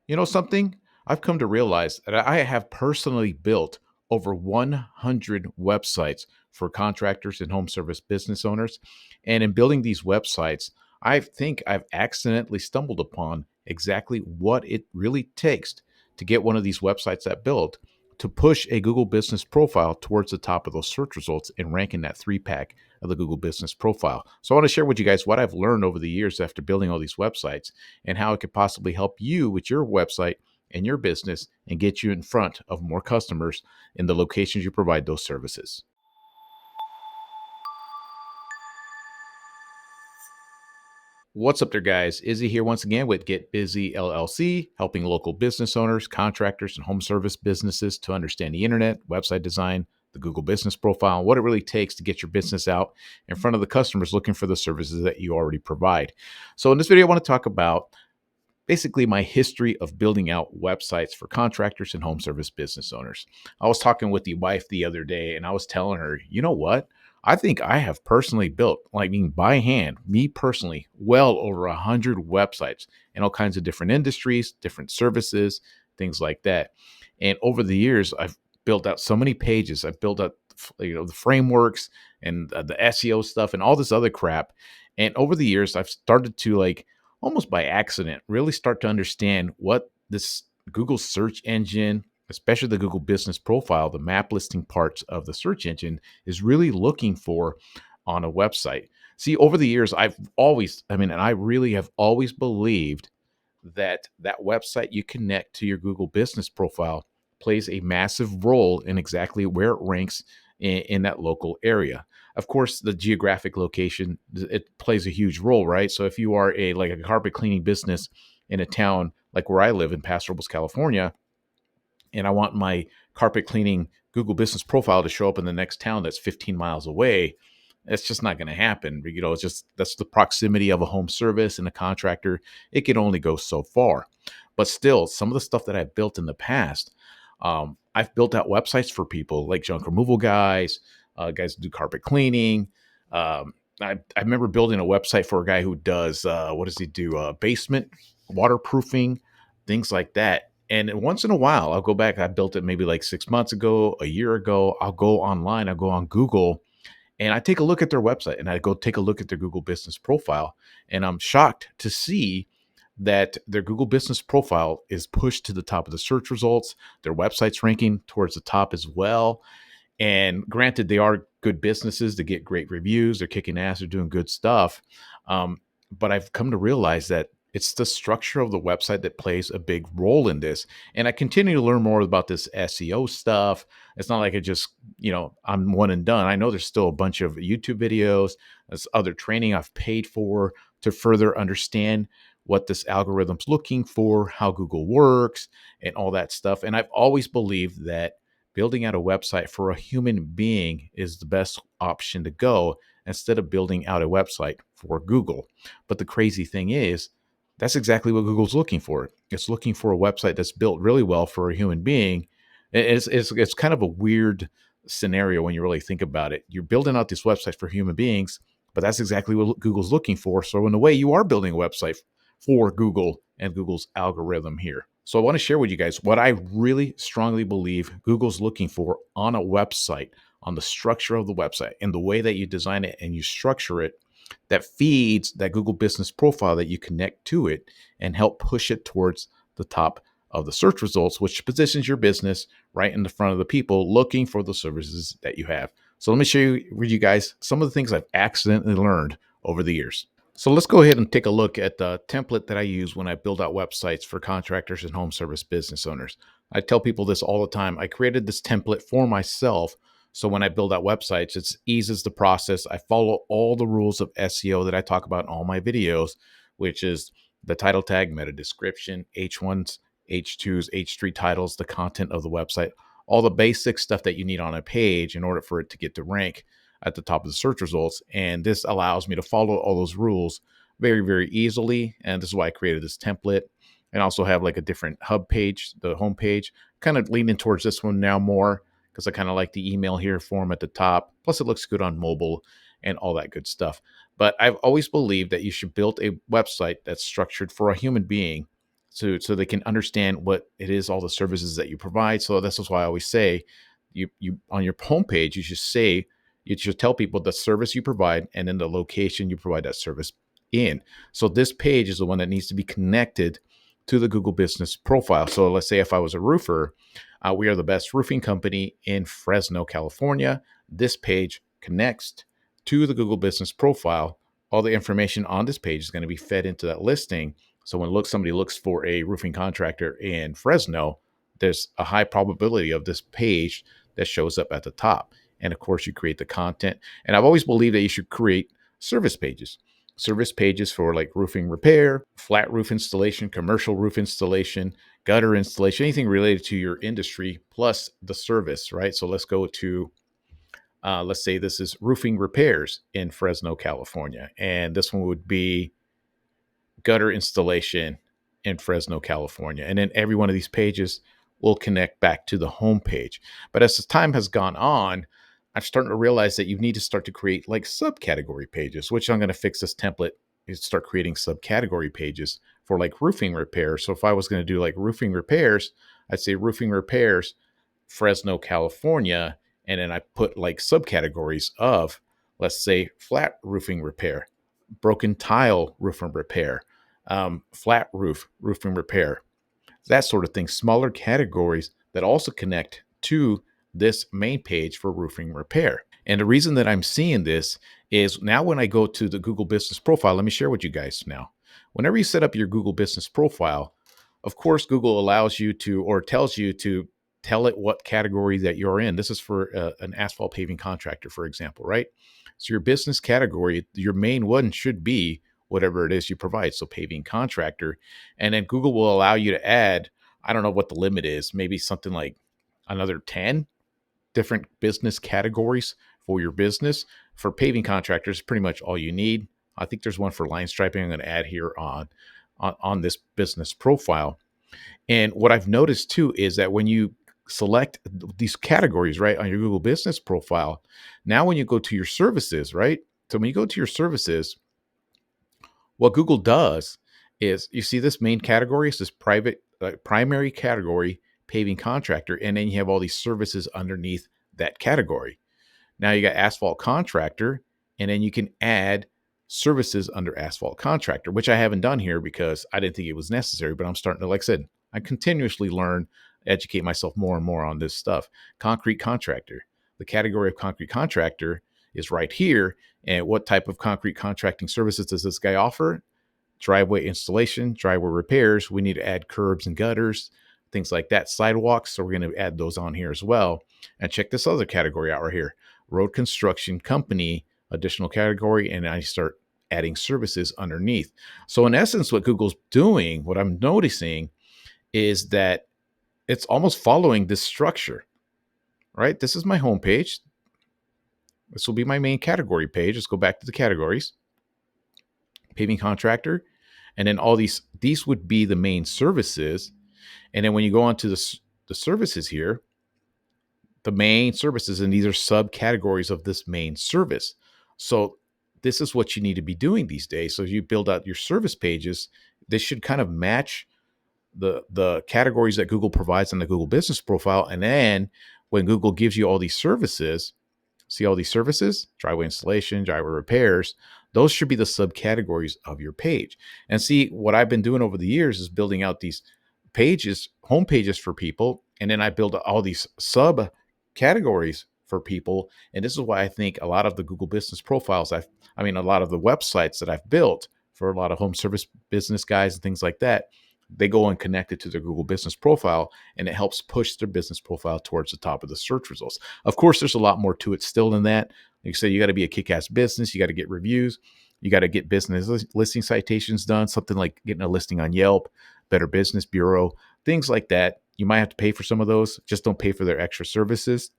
You know something? I've come to realize that I have personally built over 100 websites for contractors and home service business owners. And in building these websites, I think I've accidentally stumbled upon exactly what it really takes to get one of these websites that build to push a Google business profile towards the top of those search results and rank in that three pack of the Google business profile. So I want to share with you guys what I've learned over the years after building all these websites and how it could possibly help you with your website and your business and get you in front of more customers in the locations you provide those services. What's up there, guys? Izzy here once again with Get Busy LLC, helping local business owners, contractors, and home service businesses to understand the internet, website design, the Google business profile, what it really takes to get your business out in front of the customers looking for the services that you already provide. So, in this video, I want to talk about basically my history of building out websites for contractors and home service business owners. I was talking with the wife the other day and I was telling her, you know what? I think I have personally built, like mean by hand, me personally, well over 100 websites in all kinds of different industries, different services, things like that. And over the years, I've built out so many pages. I've built out, the frameworks and the SEO stuff and all this other crap. And over the years, I've started to like almost by accident, really start to understand what this Google search engine, especially the Google business profile, the map listing parts of the search engine, is really looking for on a website. See, over the years, and I really have always believed that that website you connect to your Google business profile plays a massive role in exactly where it ranks in that local area. Of course, the geographic location it plays a huge role, right? So if you are a carpet cleaning business in a town like where I live in Paso Robles, California, and I want my carpet cleaning Google business profile to show up in the next town that's 15 miles away, it's just not going to happen. It's just that's the proximity of a home service and a contractor. It can only go so far. But still, some of the stuff that I've built in the past, I've built out websites for people like junk removal guys, guys who do carpet cleaning. I remember building a website for a guy who does, what does he do? Basement waterproofing, things like that. And once in a while, I'll go back. I built it maybe like 6 months ago, a year ago. I'll go online, I'll go on Google and I take a look at their website and I go take a look at their Google business profile. And I'm shocked to see that their Google business profile is pushed to the top of the search results. Their website's ranking towards the top as well. And granted, they are good businesses to get great reviews. They're kicking ass. They're doing good stuff. But I've come to realize that it's the structure of the website that plays a big role in this. And I continue to learn more about this SEO stuff. It's not like I'm one and done. I know there's still a bunch of YouTube videos, there's other training I've paid for to further understand what this algorithm's looking for, how Google works, and all that stuff. And I've always believed that building out a website for a human being is the best option to go instead of building out a website for Google. But the crazy thing is, that's exactly what Google's looking for. It's looking for a website that's built really well for a human being. It's kind of a weird scenario when you really think about it. You're building out this website for human beings, but that's exactly what Google's looking for. So in a way, you are building a website for Google and Google's algorithm here. So I want to share with you guys what I really strongly believe Google's looking for on a website, on the structure of the website and the way that you design it and you structure it that feeds that Google business profile that you connect to it and help push it towards the top of the search results, which positions your business right in the front of the people looking for the services that you have. So let me show you with you guys some of the things I've accidentally learned over the years. So let's go ahead and take a look at the template that I use when I build out websites for contractors and home service business owners. I tell people this all the time. I created this template for myself. So when I build out websites, it eases the process. I follow all the rules of SEO that I talk about in all my videos, which is the title tag, meta description, H1s, H2s, H3 titles, the content of the website, all the basic stuff that you need on a page in order for it to get to rank at the top of the search results. And this allows me to follow all those rules very, very easily. And this is why I created this template and also have like a different hub page, the home page, kind of leaning towards this one now more because I kind of like the email here form at the top. Plus it looks good on mobile and all that good stuff. But I've always believed that you should build a website that's structured for a human being so they can understand what it is, all the services that you provide. So this is why I always say, you on your homepage, you should tell people the service you provide and then the location you provide that service in. So this page is the one that needs to be connected to the Google Business profile. So let's say if I was a roofer, we are the best roofing company in Fresno, California. This page connects to the Google Business profile. All the information on this page is going to be fed into that listing. So when somebody looks for a roofing contractor in Fresno, there's a high probability of this page that shows up at the top. And of course, you create the content. And I've always believed that you should create service pages for like roofing repair, flat roof installation, commercial roof installation, gutter installation, anything related to your industry, plus the service, right? So let's go to, let's say this is roofing repairs in Fresno, California. And this one would be gutter installation in Fresno, California. And then every one of these pages will connect back to the home page. But as the time has gone on, I'm starting to realize that you need to start to create like subcategory pages, which I'm going to fix this template is start creating subcategory pages for like roofing repair. So if I was going to do like roofing repairs, I'd say roofing repairs, Fresno, California. And then I put like subcategories of, let's say, flat roofing repair, broken tile roofing repair, flat roofing repair, that sort of thing. Smaller categories that also connect to this main page for roofing repair. And the reason that I'm seeing this is now when I go to the Google Business profile, let me share with you guys now. Whenever you set up your Google Business profile, of course, Google allows you to, or tells you to tell it what category that you're in. This is for an asphalt paving contractor, for example, right? So your business category, your main one should be whatever it is you provide. So paving contractor. And then Google will allow you to add, I don't know what the limit is, maybe something like another 10 different business categories for your business. For paving contractors, pretty much all you need. I think there's one for line striping I'm going to add here on this business profile. And what I've noticed too is that when you select these categories, right, on your Google Business profile, now when you go to your services, right? So when you go to your services, what Google does is you see this main category, it's this primary category, paving contractor, and then you have all these services underneath that category. Now you got asphalt contractor, and then you can add services under asphalt contractor, which I haven't done here because I didn't think it was necessary, but I'm starting to, like I said, I continuously learn, educate myself more and more on this stuff. Concrete contractor, the category of concrete contractor is right here. And what type of concrete contracting services does this guy offer? Driveway installation, driveway repairs. We need to add curbs and gutters, things like that, sidewalks. So we're going to add those on here as well. And check this other category out right here, road construction company, additional category. And I start adding services underneath. So in essence, what Google's doing, what I'm noticing is that it's almost following this structure, right? This is my home page. This will be my main category page. Let's go back to the categories. Paving contractor. And then all these would be the main services. And then when you go on to the services here, the main services, and these are subcategories of this main service. So this is what you need to be doing these days. So if you build out your service pages, this should kind of match the categories that Google provides on the Google Business profile. And then when Google gives you all these services, see all these services, driveway installation, driveway repairs, those should be the subcategories of your page. And see, what I've been doing over the years is building out these pages, home pages for people. And then I build all these subcategories for people. And this is why I think a lot of the Google Business profiles, a lot of the websites that I've built for a lot of home service business guys and things like that, they go and connect it to their Google Business profile, and it helps push their business profile towards the top of the search results. Of course, there's a lot more to it still than that. Like I said, you got to be a kick-ass business. You got to get reviews. You got to get business listing citations done, something like getting a listing on Yelp, Better Business Bureau, things like that. You might have to pay for some of those. Just don't pay for their extra services.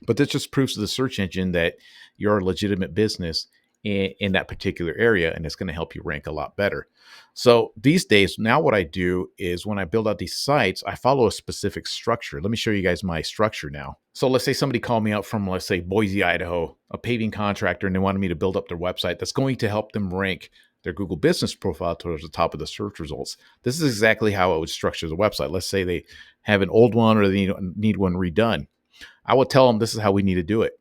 But this just proves to the search engine that you're a legitimate business in that particular area, and it's going to help you rank a lot better. So these days, now what I do is when I build out these sites, I follow a specific structure. Let me show you guys my structure now. So let's say somebody called me out from, let's say, Boise, Idaho, a paving contractor, and they wanted me to build up their website that's going to help them rank their Google business profile towards the top of the search results. This is exactly how I would structure the website. Let's say they have an old one or they need one redone. I would tell them this is how we need to do it.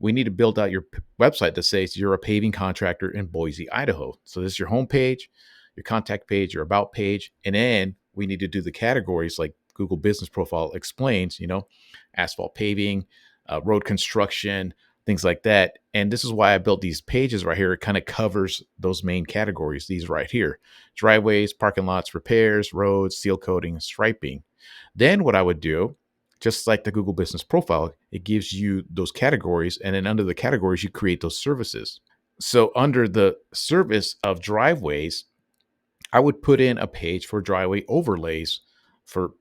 We need to build out your website that says you're a paving contractor in Boise, Idaho. So this is your homepage, your contact page, your about page, and then we need to do the categories like Google Business Profile explains, asphalt paving, road construction, things like that. And this is why I built these pages right here. It kind of covers those main categories, these right here: driveways, parking lots, repairs, roads, seal coating, striping. Then what I would do, just like the Google Business Profile, it gives you those categories. And then under the categories, you create those services. So under the service of driveways, I would put in a page for driveway overlays for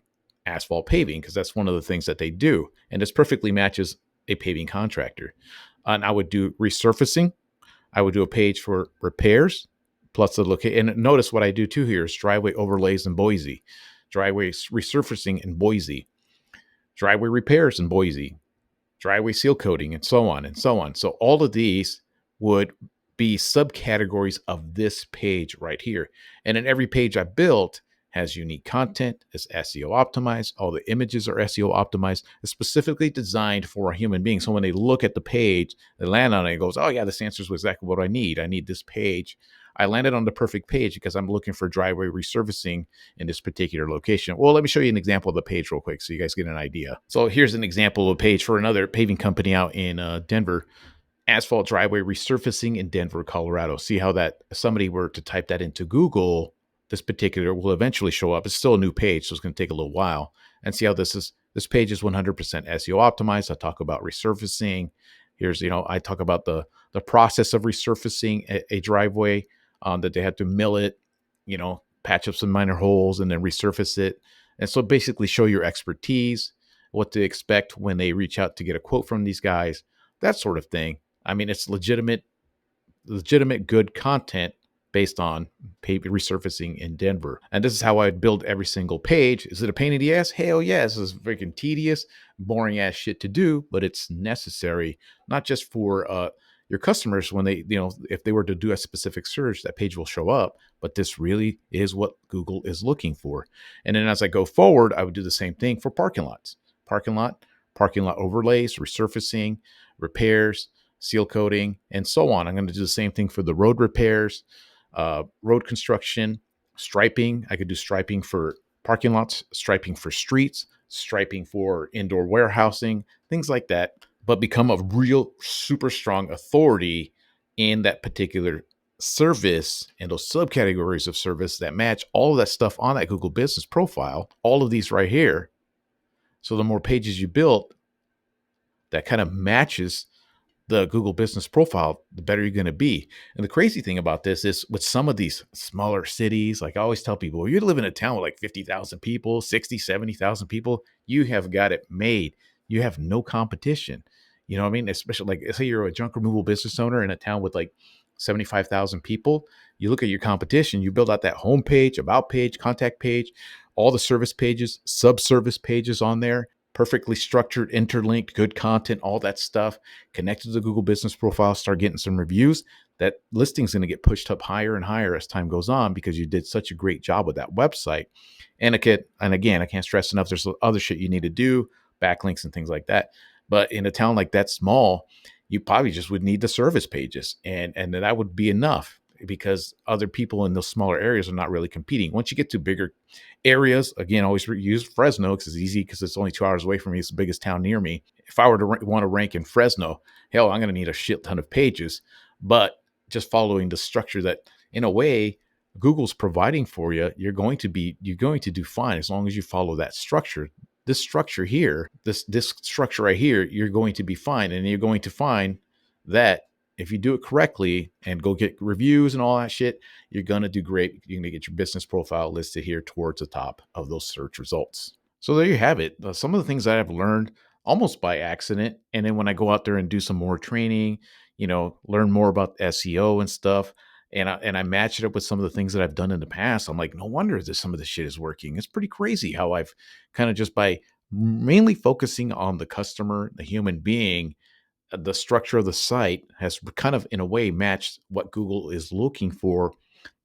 asphalt paving because that's one of the things that they do. And this perfectly matches a paving contractor. And I would do resurfacing. I would do a page for repairs plus the location. And notice what I do too here is driveway overlays in Boise, driveway resurfacing in Boise, driveway repairs in Boise, driveway seal coating, and so on and so on. So all of these would be subcategories of this page right here. And then every page I built has unique content, is SEO optimized. All the images are SEO optimized. It's specifically designed for a human being. So when they look at the page, they land on it and goes, oh yeah, this answers exactly what I need. I need this page. I landed on the perfect page because I'm looking for driveway resurfacing in this particular location. Well, let me show you an example of the page real quick so you guys get an idea. So here's an example of a page for another paving company out in Denver. Asphalt driveway resurfacing in Denver, Colorado. See how that if somebody were to type that into Google, this particular will eventually show up. It's still a new page, so it's going to take a little while. And see how this page is 100% SEO optimized. I talk about resurfacing. Here's, I talk about the process of resurfacing a driveway, that they had to mill it, patch up some minor holes and then resurface it. And so basically show your expertise, what to expect when they reach out to get a quote from these guys, that sort of thing. I mean, it's legitimate, good content based on resurfacing in Denver. And this is how I would build every single page. Is it a pain in the ass? Hell yeah. This is freaking tedious, boring ass shit to do, but it's necessary, not just for your customers when they, if they were to do a specific search, that page will show up, but this really is what Google is looking for. And then as I go forward, I would do the same thing for parking lots, parking lot overlays, resurfacing, repairs, seal coating, and so on. I'm going to do the same thing for the road repairs, road construction, striping. I could do striping for parking lots, striping for streets, striping for indoor warehousing, things like that, but become a real super strong authority in that particular service and those subcategories of service that match all of that stuff on that Google business profile, all of these right here. So the more pages you build that kind of matches the Google business profile, the better you're going to be. And the crazy thing about this is with some of these smaller cities, like I always tell people, you live in a town with like 50,000 people, 60, 70,000 people, you have got it made. You have no competition. You know what I mean? Especially like, say you're a junk removal business owner in a town with like 75,000 people. You look at your competition, you build out that homepage, about page, contact page, all the service pages, sub-service pages on there, perfectly structured, interlinked, good content, all that stuff, connected to the Google business profile, start getting some reviews. That listing's going to get pushed up higher and higher as time goes on because you did such a great job with that website. And again, I can't stress enough, there's other shit you need to do, backlinks and things like that. But in a town like that small, you probably just would need the service pages, and that would be enough because other people in those smaller areas are not really competing. Once you get to bigger areas, again, always use Fresno because it's easy because it's only 2 hours away from me. It's the biggest town near me. If I were to want to rank in Fresno, hell, I'm going to need a shit ton of pages. But just following the structure that, in a way, Google's providing for you, you're going to do fine as long as you follow that structure. This structure here, this structure right here, you're going to be fine, and you're going to find that if you do it correctly and go get reviews and all that shit, you're going to do great. You're going to get your business profile listed here towards the top of those search results. So there you have it. Some of the things that I've learned almost by accident. And then when I go out there and do some more training, learn more about SEO and stuff, and I match it up with some of the things that I've done in the past, I'm like, no wonder that some of this shit is working. It's pretty crazy how I've kind of just by mainly focusing on the customer, the human being, the structure of the site has kind of in a way matched what Google is looking for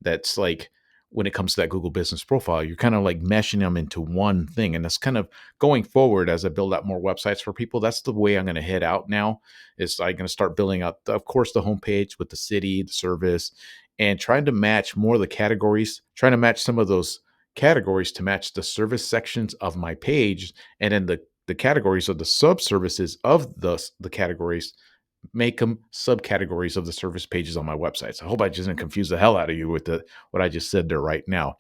that's like when it comes to that Google Business Profile, you're kind of like meshing them into one thing. And that's kind of going forward as I build out more websites for people. That's the way I'm going to head out now. Is I'm going to start building out, of course, the homepage with the city, the service, and trying to match more of the categories, trying to match some of those categories to match the service sections of my page, and then the categories of the subservices of the categories, make them subcategories of the service pages on my websites. I hope I just didn't confuse the hell out of you with what I just said there right now.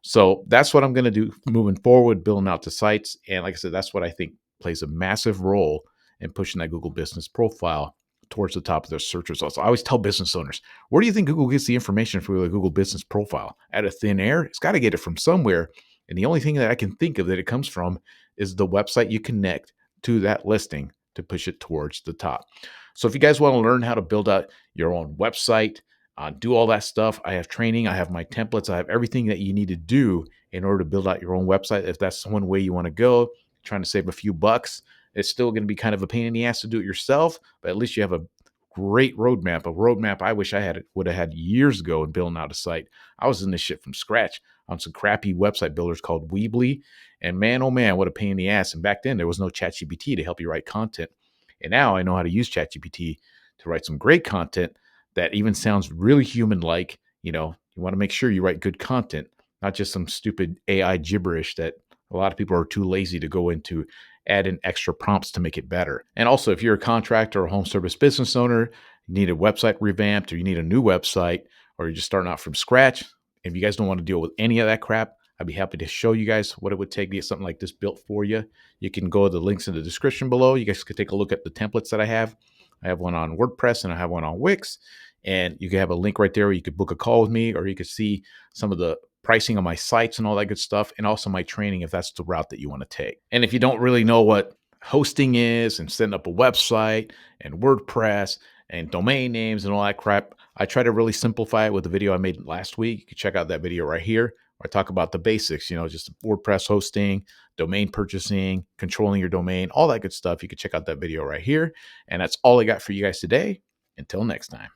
So that's what I'm going to do moving forward, building out the sites. And like I said, that's what I think plays a massive role in pushing that Google Business Profile towards the top of their search results. I always tell business owners, where do you think Google gets the information for the Google Business Profile? Out of thin air? It's got to get it from somewhere. And the only thing that I can think of that it comes from is the website you connect to that listing to push it towards the top. So if you guys want to learn how to build out your own website, do all that stuff, I have training, I have my templates, I have everything that you need to do in order to build out your own website. If that's one way you want to go, trying to save a few bucks, it's still going to be kind of a pain in the ass to do it yourself, but at least you have a great roadmap, a roadmap I wish I would have had years ago in building out a site. I was in this shit from scratch on some crappy website builders called Weebly, and man, oh man, what a pain in the ass. And back then there was no ChatGPT to help you write content. And now I know how to use ChatGPT to write some great content that even sounds really human like. You want to make sure you write good content, not just some stupid AI gibberish that a lot of people are too lazy to go into, add in extra prompts to make it better. And also, if you're a contractor or home service business owner, you need a website revamped, or you need a new website, or you're just starting out from scratch, if you guys don't want to deal with any of that crap, I'd be happy to show you guys what it would take to get something like this built for you. You can go to the links in the description below. You guys could take a look at the templates that I have. I have one on WordPress and I have one on Wix. And you can have a link right there where you could book a call with me, or you could see some of the pricing on my sites and all that good stuff, and also my training if that's the route that you want to take. And if you don't really know what hosting is and setting up a website and WordPress and domain names and all that crap, I try to really simplify it with the video I made last week. You can check out that video right here where I talk about the basics, just WordPress hosting, domain purchasing, controlling your domain, all that good stuff. You can check out that video right here. And that's all I got for you guys today. Until next time.